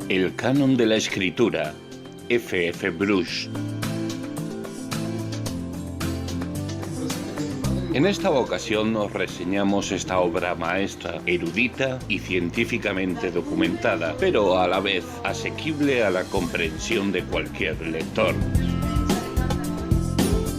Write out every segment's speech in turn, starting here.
El canon de la escritura, F. F. Bruce. En esta ocasión nos reseñamos esta obra maestra, erudita y científicamente documentada, pero a la vez asequible a la comprensión de cualquier lector.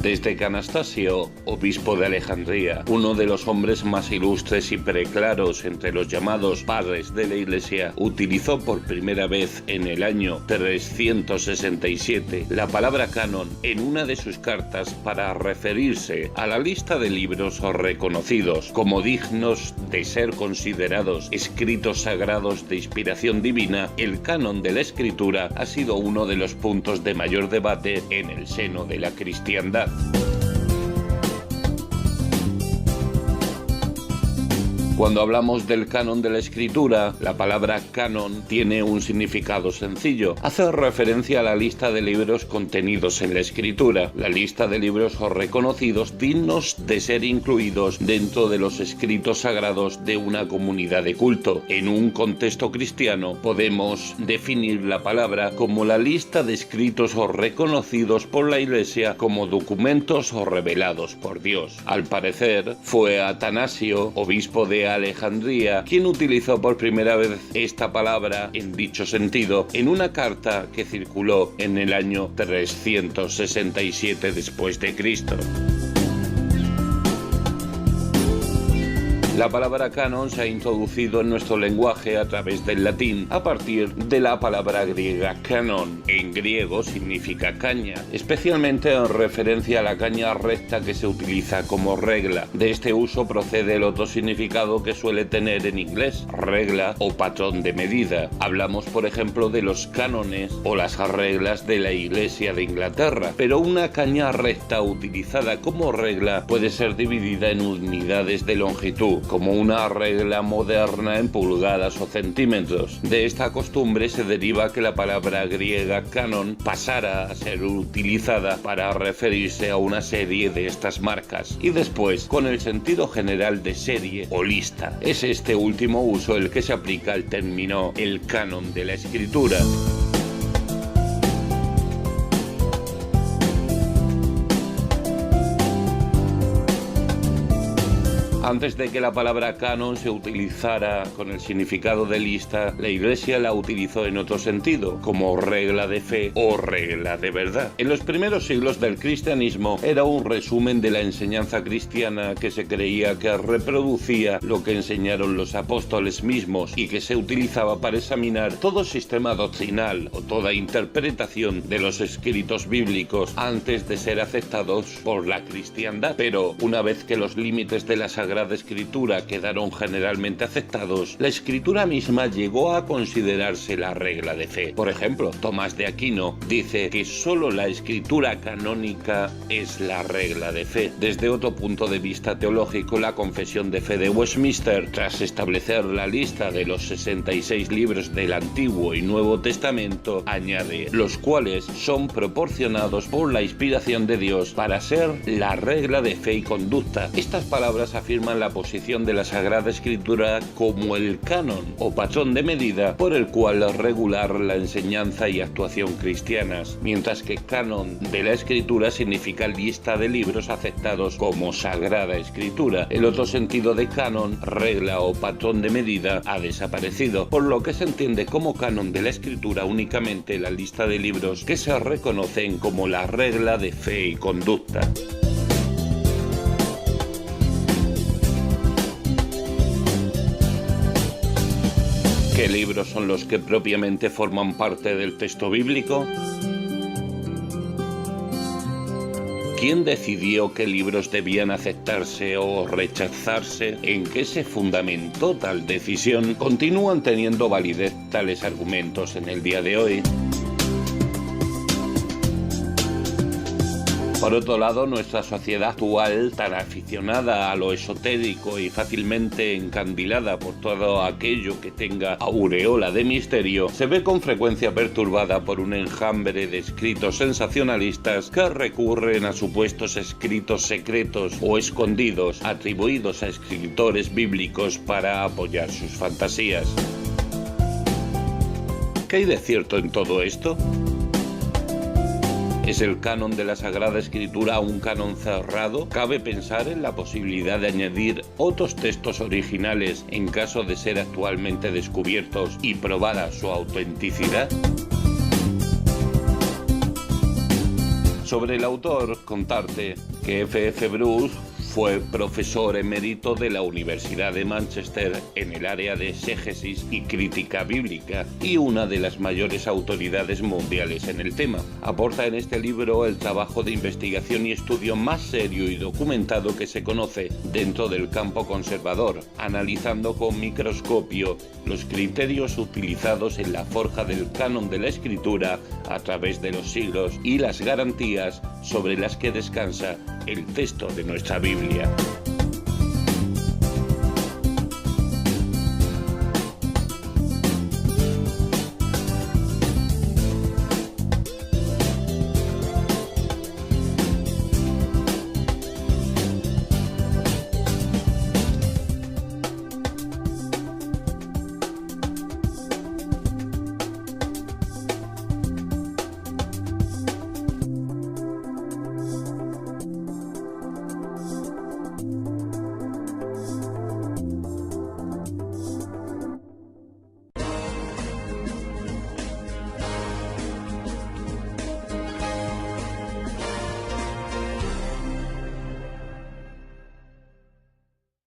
Desde que Anastasio, obispo de Alejandría, uno de los hombres más ilustres y preclaros entre los llamados padres de la Iglesia, utilizó por primera vez en el año 367 la palabra canon en una de sus cartas para referirse a la lista de libros reconocidos como dignos de ser considerados escritos sagrados de inspiración divina. El canon de la Escritura ha sido uno de los puntos de mayor debate en el seno de la cristiandad. Cuando hablamos del canon de la escritura, la palabra canon tiene un significado sencillo. Hace referencia a la lista de libros contenidos en la escritura, la lista de libros reconocidos dignos de ser incluidos dentro de los escritos sagrados de una comunidad de culto. En un contexto cristiano, podemos definir la palabra como la lista de escritos reconocidos por la Iglesia como documentos revelados por Dios. Al parecer, fue Atanasio, obispo de Alejandría, quien utilizó por primera vez esta palabra en dicho sentido en una carta que circuló en el año 367 después de Cristo. La palabra canon se ha introducido en nuestro lenguaje a través del latín a partir de la palabra griega canon. En griego significa caña, especialmente en referencia a la caña recta que se utiliza como regla. De este uso procede el otro significado que suele tener en inglés, regla o patrón de medida. Hablamos, por ejemplo, de los cánones o las reglas de la Iglesia de Inglaterra, pero una caña recta utilizada como regla puede ser dividida en unidades de longitud, como una regla moderna en pulgadas o centímetros. De esta costumbre se deriva que la palabra griega canon pasara a ser utilizada para referirse a una serie de estas marcas y después con el sentido general de serie o lista. Es este último uso el que se aplica al término el canon de la escritura. Antes de que la palabra canon se utilizara con el significado de lista, la Iglesia la utilizó en otro sentido, como regla de fe o regla de verdad. En los primeros siglos del cristianismo era un resumen de la enseñanza cristiana que se creía que reproducía lo que enseñaron los apóstoles mismos y que se utilizaba para examinar todo sistema doctrinal o toda interpretación de los escritos bíblicos antes de ser aceptados por la cristiandad. Pero una vez que los límites de la Sagrada Escritura quedaron generalmente aceptados, la Escritura misma llegó a considerarse la regla de fe. Por ejemplo, Tomás de Aquino dice que solo la Escritura canónica es la regla de fe. Desde otro punto de vista teológico, la Confesión de Fe de Westminster, tras establecer la lista de los 66 libros del Antiguo y Nuevo Testamento, añade, los cuales son proporcionados por la inspiración de Dios para ser la regla de fe y conducta. Estas palabras afirman la posición de la Sagrada Escritura como el canon o patrón de medida por el cual regular la enseñanza y actuación cristianas, mientras que canon de la Escritura significa lista de libros aceptados como Sagrada Escritura. El otro sentido de canon, regla o patrón de medida, ha desaparecido, por lo que se entiende como canon de la Escritura únicamente la lista de libros que se reconocen como la regla de fe y conducta. ¿Qué libros son los que propiamente forman parte del texto bíblico? ¿Quién decidió qué libros debían aceptarse o rechazarse? ¿En qué se fundamentó tal decisión? ¿Continúan teniendo validez tales argumentos en el día de hoy? Por otro lado, nuestra sociedad actual, tan aficionada a lo esotérico y fácilmente encandilada por todo aquello que tenga aureola de misterio, se ve con frecuencia perturbada por un enjambre de escritos sensacionalistas que recurren a supuestos escritos secretos o escondidos atribuidos a escritores bíblicos para apoyar sus fantasías. ¿Qué hay de cierto en todo esto? ¿Es el canon de la Sagrada Escritura un canon cerrado? ¿Cabe pensar en la posibilidad de añadir otros textos originales en caso de ser actualmente descubiertos y probada su autenticidad? Sobre el autor, contarte que F.F. Bruce fue profesor emérito de la Universidad de Manchester en el área de exégesis y crítica bíblica y una de las mayores autoridades mundiales en el tema. Aporta en este libro el trabajo de investigación y estudio más serio y documentado que se conoce dentro del campo conservador, analizando con microscopio los criterios utilizados en la forja del canon de la Escritura a través de los siglos y las garantías sobre las que descansa el texto de nuestra Biblia.